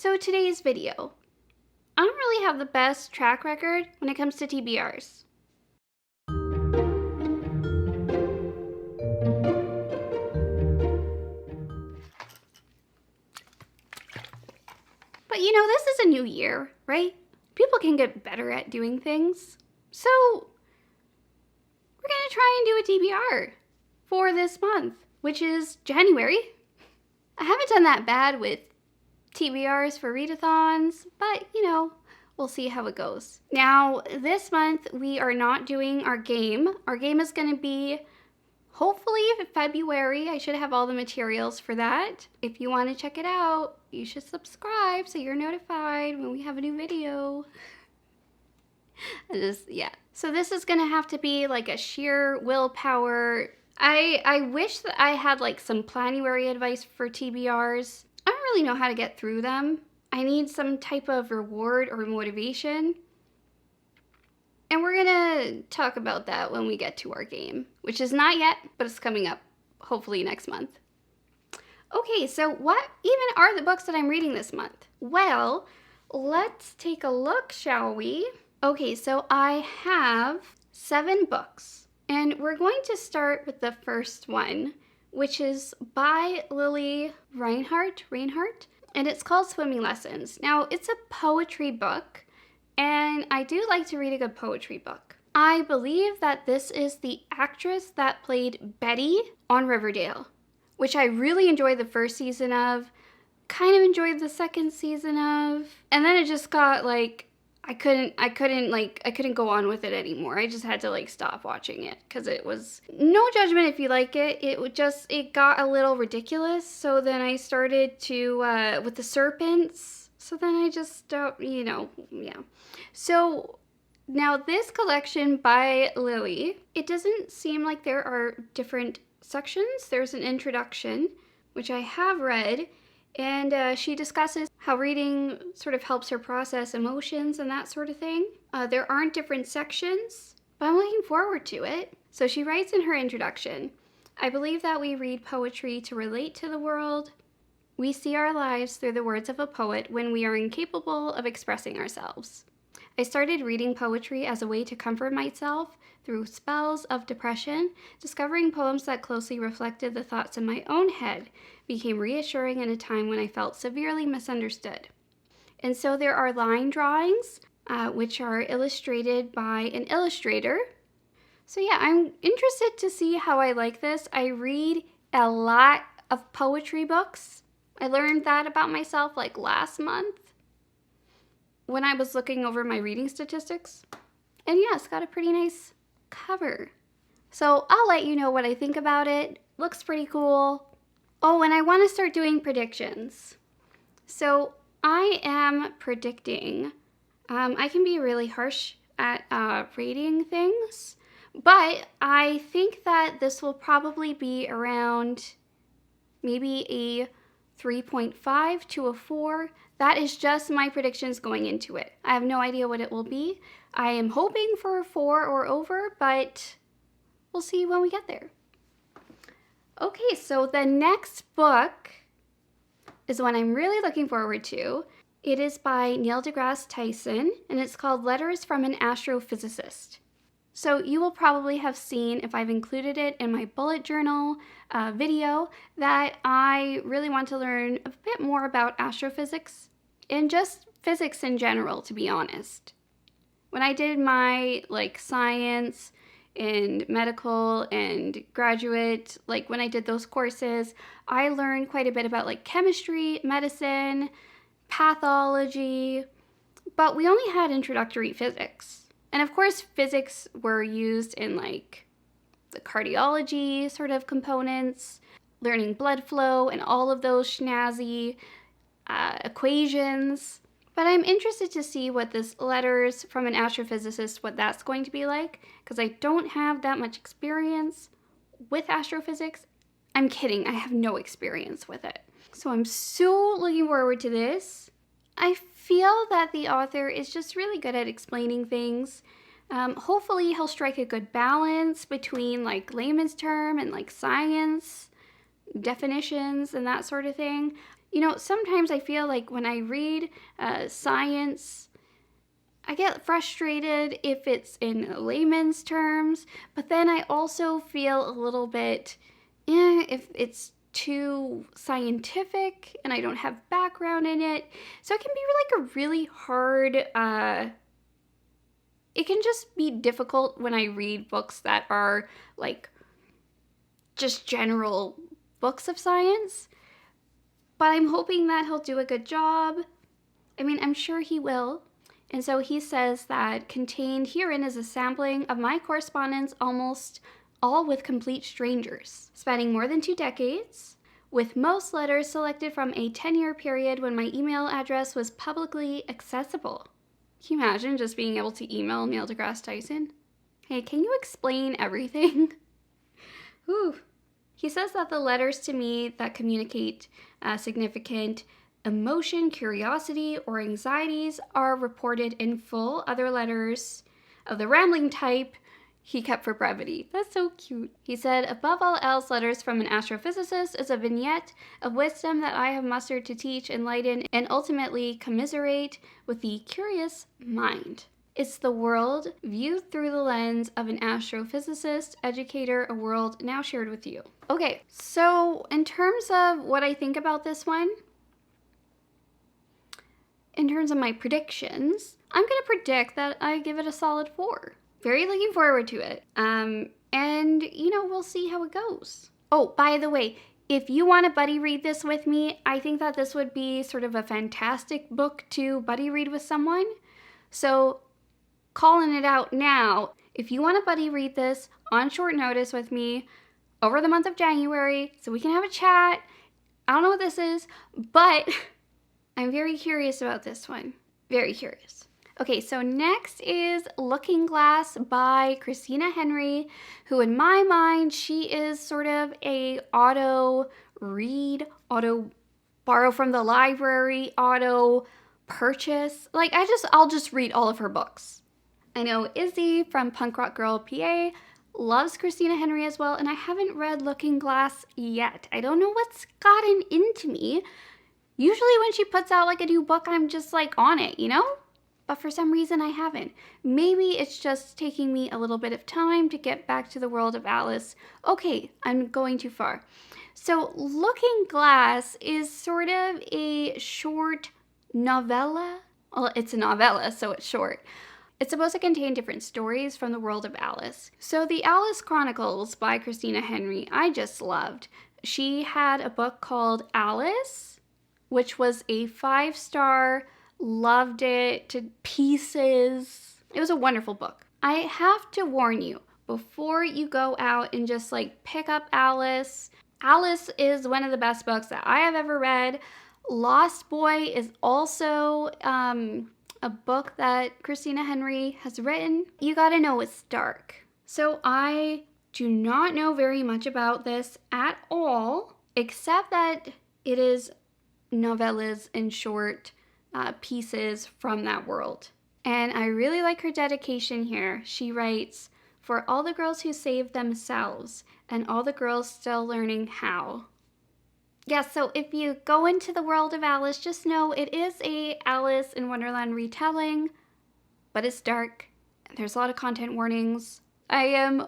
So today's video. I don't really have the best track record when it comes to TBRs. But you know, this is a new year, right? People can get better at doing things. So we're gonna try and do a TBR for this month, which is January. I haven't done that bad with TBRs for readathons, but you know, we'll see how it goes. Now, this month we are not doing our game. Our game is gonna be hopefully February. I should have all the materials for that. If you want to check it out, you should subscribe so you're notified when we have a new video. Yeah. So this is gonna have to be like a sheer willpower. I wish that I had like some planuary advice for TBRs. I don't really know how to get through them. I need some type of reward or motivation. And we're gonna talk about that when we get to our game, which is not yet, but it's coming up hopefully next month. Okay, so what even are the books that I'm reading this month? Well, let's take a look, shall we? Okay, so I have 7 books, and we're going to start with the first one, which is by Lily Reinhardt, and it's called Swimming Lessons. Now, it's a poetry book, and I do like to read a good poetry book. I believe that this is the actress that played Betty on Riverdale, which I really enjoyed the first season of, kind of enjoyed the second season of, and then it just got like, I couldn't go on with it anymore. I just had to like stop watching it because it was, no judgment if you like it, it got a little ridiculous. So then I started to, with the serpents, so then I just stopped, you know, yeah. So now this collection by Lily, it doesn't seem like there are different sections. There's an introduction, which I have read, and she discusses how reading sort of helps her process emotions and that sort of thing. There aren't different sections, but I'm looking forward to it. So she writes in her introduction, I believe that we read poetry to relate to the world. We see our lives through the words of a poet when we are incapable of expressing ourselves. I started reading poetry as a way to comfort myself through spells of depression. Discovering poems that closely reflected the thoughts in my own head became reassuring in a time when I felt severely misunderstood. And so there are line drawings, which are illustrated by an illustrator. So yeah, I'm interested to see how I like this. I read a lot of poetry books. I learned that about myself like last month when I was looking over my reading statistics. And yeah, it's got a pretty nice cover. So I'll let you know what I think about it. Looks pretty cool. Oh, and I want to start doing predictions. So I am predicting, I can be really harsh at rating things, but I think that this will probably be around maybe a 3.5 to a 4. That is just my predictions going into it. I have no idea what it will be. I am hoping for a 4 or over, but we'll see when we get there. Okay, so the next book is one I'm really looking forward to. It is by Neil deGrasse Tyson, and it's called Letters from an Astrophysicist. So you will probably have seen, if I've included it in my bullet journal video, that I really want to learn a bit more about astrophysics and just physics in general, to be honest. When I did my like science and medical and graduate, like when I did those courses, I learned quite a bit about like chemistry, medicine, pathology, but we only had introductory physics. And of course, physics were used in like the cardiology sort of components, learning blood flow and all of those snazzy equations. But I'm interested to see what this Letters from an Astrophysicist, what that's going to be like, because I don't have that much experience with astrophysics. I'm kidding, I have no experience with it. So I'm so looking forward to this. I feel that the author is just really good at explaining things. Hopefully he'll strike a good balance between like layman's term and like science definitions and that sort of thing. You know, sometimes I feel like when I read science, I get frustrated if it's in layman's terms, but then I also feel a little bit, if it's too scientific and I don't have background in it. So it can be like a really hard, it can just be difficult when I read books that are like just general books of science. But I'm hoping that he'll do a good job. I mean, I'm sure he will. And so he says that contained herein is a sampling of my correspondence, almost all with complete strangers, spanning more than 2 decades, with most letters selected from a 10-year period when my email address was publicly accessible. Can you imagine just being able to email Neil deGrasse Tyson? Hey, can you explain everything? Whew. He says that the letters to me that communicate significant emotion, curiosity, or anxieties are reported in full. Other letters of the rambling type he kept for brevity. That's so cute. He said, above all else, letters from an astrophysicist is a vignette of wisdom that I have mustered to teach, enlighten, and ultimately commiserate with the curious mind. It's the world viewed through the lens of an astrophysicist, educator, a world now shared with you. Okay, so in terms of what I think about this one, in terms of my predictions, I'm going to predict that I give it a solid 4. Very looking forward to it. And, you know, we'll see how it goes. Oh, by the way, if you want to buddy read this with me, I think that this would be sort of a fantastic book to buddy read with someone. So, calling it out now, if you want to buddy read this on short notice with me over the month of January so we can have a chat. I don't know what this is, but I'm very curious about this one. Very curious. Okay, so next is Looking Glass by Christina Henry, who in my mind, she is sort of a auto read, auto borrow from the library, auto purchase. Like I'll just read all of her books. I know Izzy from Punk Rock Girl PA loves Christina Henry as well, and I haven't read Looking Glass yet. I don't know what's gotten into me. Usually when she puts out like a new book, I'm just like on it, you know? But for some reason I haven't. Maybe it's just taking me a little bit of time to get back to the world of Alice. Okay, I'm going too far. So Looking Glass is sort of a short novella. Well, it's a novella, so it's short. It's supposed to contain different stories from the world of Alice. So the Alice Chronicles by Christina Henry, I just loved. She had a book called Alice, which was a 5-star, loved it to pieces. It was a wonderful book. I have to warn you, before you go out and just like pick up Alice, Alice is one of the best books that I have ever read. Lost Boy is also a book that Christina Henry has written. You gotta know it's dark. So I do not know very much about this at all, except that it is novellas and short pieces from that world. And I really like her dedication here. She writes, for all the girls who saved themselves and all the girls still learning how. Yeah, so if you go into the world of Alice, just know it is a Alice in Wonderland retelling, but it's dark. There's a lot of content warnings. I am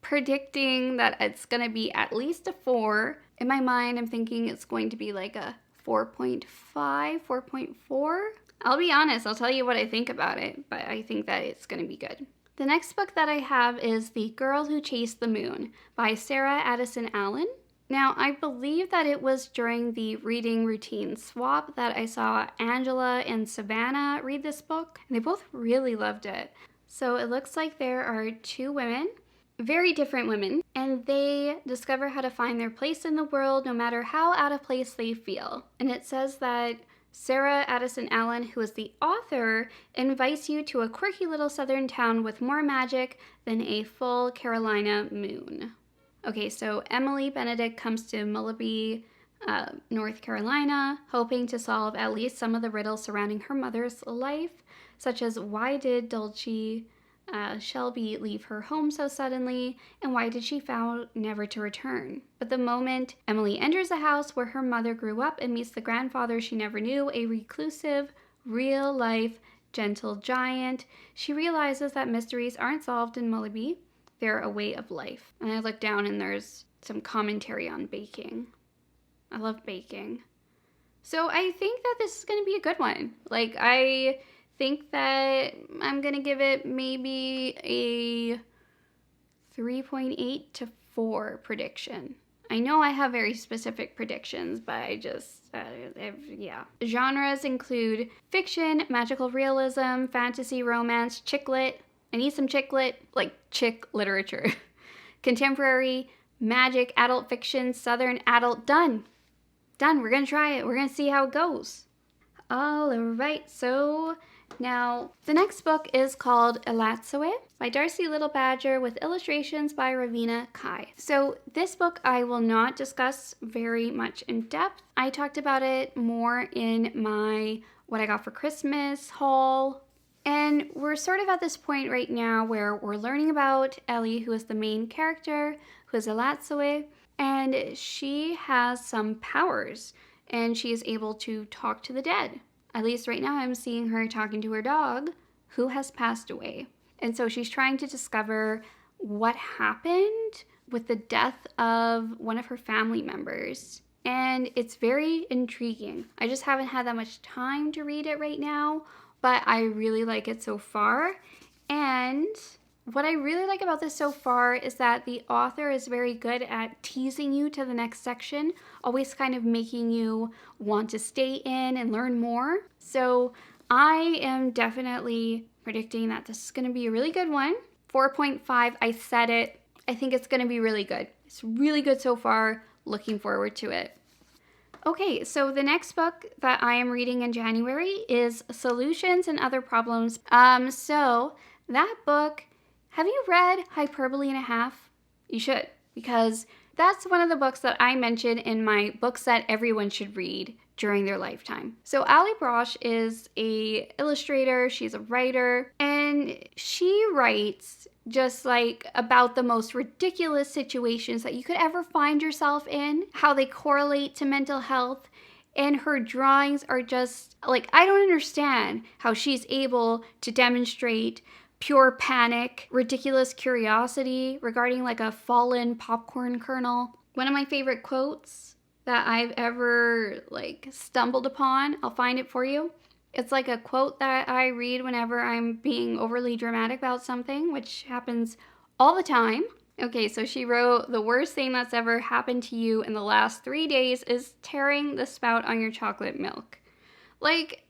predicting that it's going to be at least a 4. In my mind, I'm thinking it's going to be like a 4.5, 4.4. I'll be honest, I'll tell you what I think about it, but I think that it's going to be good. The next book that I have is The Girl Who Chased the Moon by Sarah Addison Allen. Now, I believe that it was during the reading routine swap that I saw Angela and Savannah read this book, and they both really loved it. So it looks like there are 2 women, very different women, and they discover how to find their place in the world no matter how out of place they feel. And it says that Sarah Addison Allen, who is the author, invites you to a quirky little southern town with more magic than a full Carolina moon. Okay, so Emily Benedict comes to Mullaby, North Carolina, hoping to solve at least some of the riddles surrounding her mother's life, such as why did Dulcie Shelby leave her home so suddenly, and why did she vow never to return? But the moment Emily enters the house where her mother grew up and meets the grandfather she never knew, a reclusive, real-life, gentle giant, she realizes that mysteries aren't solved in Mullaby, they're a way of life. And I look down and there's some commentary on baking. I love baking. So I think that this is going to be a good one. Like, I think that I'm going to give it maybe a 3.8 to 4 prediction. I know I have very specific predictions, but I just, yeah. Genres include fiction, magical realism, fantasy, romance, chick lit. I need some chick lit, like chick literature. Contemporary, magic, adult fiction, southern adult. Done. We're going to try it. We're going to see how it goes. All right, so now the next book is called Elazoe by Darcy Little Badger with illustrations by Ravina Kai. So this book I will not discuss very much in depth. I talked about it more in my What I Got for Christmas haul. And we're sort of at this point right now where we're learning about Ellie, who is the main character, who is Elazoe, and she has some powers, and she is able to talk to the dead. At least right now I'm seeing her talking to her dog, who has passed away. And so she's trying to discover what happened with the death of one of her family members. And it's very intriguing. I just haven't had that much time to read it right now, but I really like it so far. And what I really like about this so far is that the author is very good at teasing you to the next section, always kind of making you want to stay in and learn more. So I am definitely predicting that this is going to be a really good one. 4.5, I said it. I think it's going to be really good. It's really good so far. Looking forward to it. Okay, so the next book that I am reading in January is Solutions and Other Problems. So that book, have you read Hyperbole and a Half? You should, because that's one of the books that I mentioned in my books that everyone should read during their lifetime. So Ali Brosh is a illustrator, she's a writer, and she writes just like about the most ridiculous situations that you could ever find yourself in, how they correlate to mental health, and her drawings are just like, I don't understand how she's able to demonstrate pure panic, ridiculous curiosity regarding like a fallen popcorn kernel. One of my favorite quotes that I've ever like stumbled upon, I'll find it for you. It's like a quote that I read whenever I'm being overly dramatic about something, which happens all the time. Okay, so she wrote, "The worst thing that's ever happened to you in the last 3 days is tearing the spout on your chocolate milk." Like,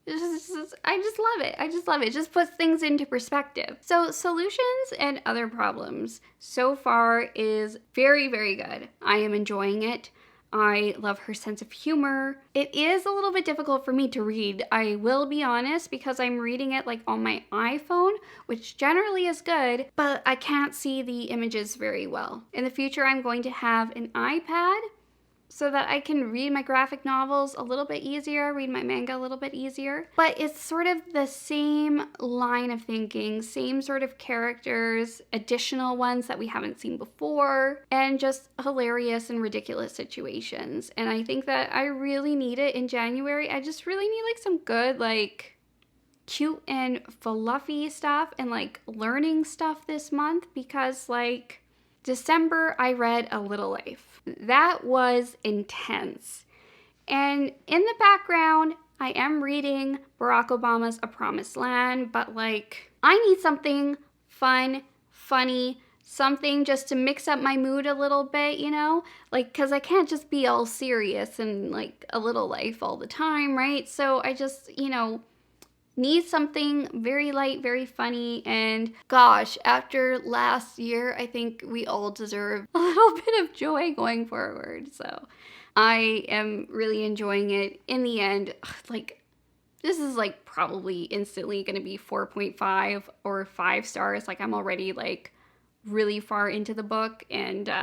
I just love it. I just love it. It just puts things into perspective. So Solutions and Other Problems so far is very, very good. I am enjoying it. I love her sense of humor. It is a little bit difficult for me to read, I will be honest, because I'm reading it like on my iPhone, which generally is good, but I can't see the images very well. In the future, I'm going to have an iPad so that I can read my graphic novels a little bit easier, read my manga a little bit easier. But it's sort of the same line of thinking, same sort of characters, additional ones that we haven't seen before, and just hilarious and ridiculous situations. And I think that I really need it in January. I just really need like some good, like, cute and fluffy stuff and like learning stuff this month, because like December I read A Little Life. That was intense. And in the background, I am reading Barack Obama's A Promised Land, but like, I need something fun, funny, something just to mix up my mood a little bit, you know? Like, because I can't just be all serious and like A Little Life all the time, right? So I just, you know, need something very light, very funny, and gosh, after last year, I think we all deserve a little bit of joy going forward. So I am really enjoying it. In the end, like, this is like probably instantly gonna be 4.5 or 5 stars. Like, I'm already like really far into the book and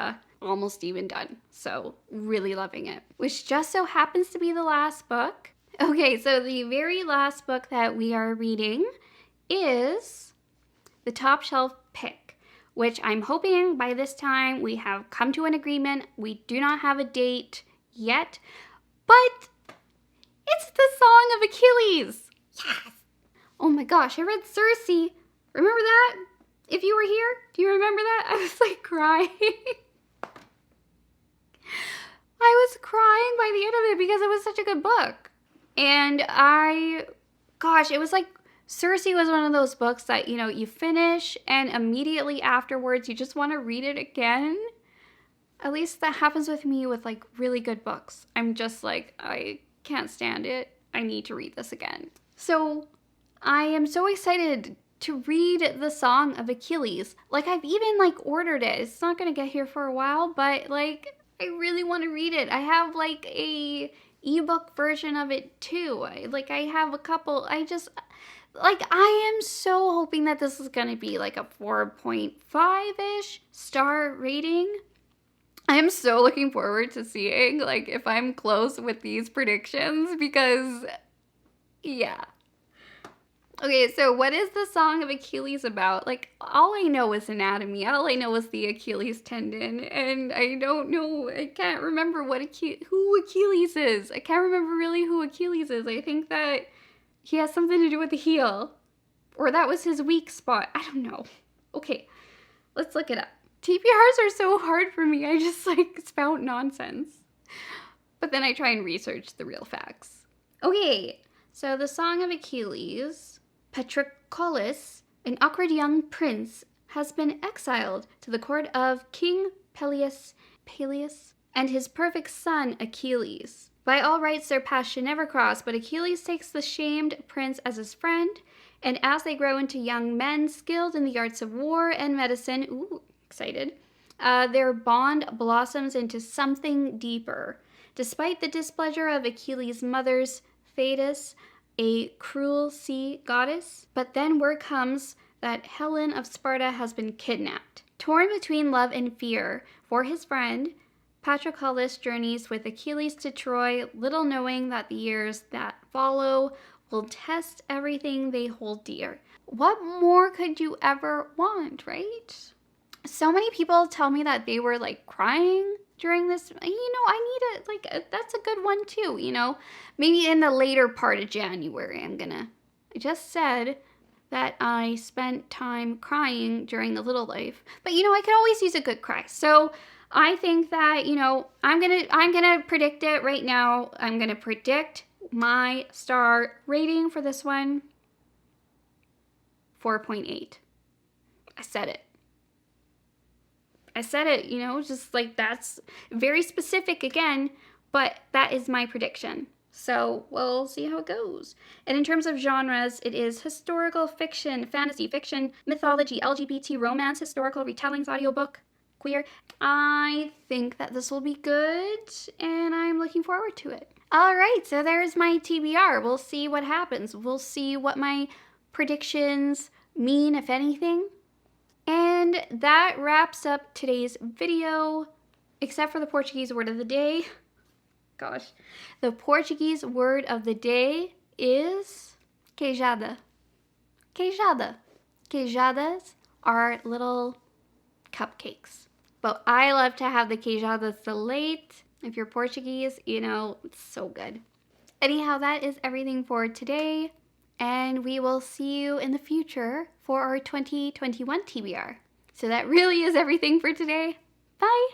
almost even done. So really loving it, which just so happens to be the last book. Okay, so the very last book that we are reading is the top shelf pick, which I'm hoping by this time we have come to an agreement. We do not have a date yet, but it's the Song of Achilles. Yes. Oh my gosh, I read Circe. Remember that? If you were here, do you remember that? I was like crying. I was crying by the end of it because it was such a good book. And it was like Circe was one of those books that, you know, you finish and immediately afterwards you just want to read it again. At least that happens with me with like really good books. I'm just like, I can't stand it. I need to read this again. So I am so excited to read the Song of Achilles. Like I've even like ordered it. It's not going to get here for a while, but like I really want to read it. I have like a ebook version of it too. I have a couple. I am so hoping that this is going to be like a 4.5-ish star rating. I am so looking forward to seeing like if I'm close with these predictions because yeah. Okay, so what is the Song of Achilles about? Like, all I know is anatomy. All I know is the Achilles tendon. And I don't know, I can't remember who Achilles is. I can't remember really who Achilles is. I think that he has something to do with the heel. Or that was his weak spot. I don't know. Okay, let's look it up. TBRs are so hard for me. I just, like, spout nonsense. But then I try and research the real facts. Okay, so the Song of Achilles... Patroclus, an awkward young prince, has been exiled to the court of King Peleus, and his perfect son Achilles. By all rights, their paths should never cross, but Achilles takes the shamed prince as his friend, and as they grow into young men skilled in the arts of war and medicine, excited, their bond blossoms into something deeper. Despite the displeasure of Achilles' mother's Thetis, a cruel sea goddess, but then word comes that Helen of Sparta has been kidnapped. Torn between love and fear for his friend, Patroclus journeys with Achilles to Troy, little knowing that the years that follow will test everything they hold dear. What more could you ever want, right? So many people tell me that they were like crying during this, you know, I need it, like, that's a good one too, you know, maybe in the later part of January, I just said that I spent time crying during the little life, but you know, I could always use a good cry, so I think that, you know, I'm gonna predict it right now. I'm gonna predict my star rating for this one, 4.8. I said it, you know, just like that's very specific again, but that is my prediction. So we'll see how it goes. And in terms of genres, it is historical fiction, fantasy fiction, mythology, LGBT, romance, historical retellings, audiobook, queer. I think that this will be good, and I'm looking forward to it. All right, so there's my TBR. We'll see what happens. We'll see what my predictions mean, if anything. And that wraps up today's video, except for the Portuguese word of the day. Gosh. The Portuguese word of the day is queijada. Queijada. Queijadas are little cupcakes. But I love to have the queijadas de leite. If you're Portuguese, you know, it's so good. Anyhow, that is everything for today. And we will see you in the future for our 2021 TBR. So that really is everything for today. Bye!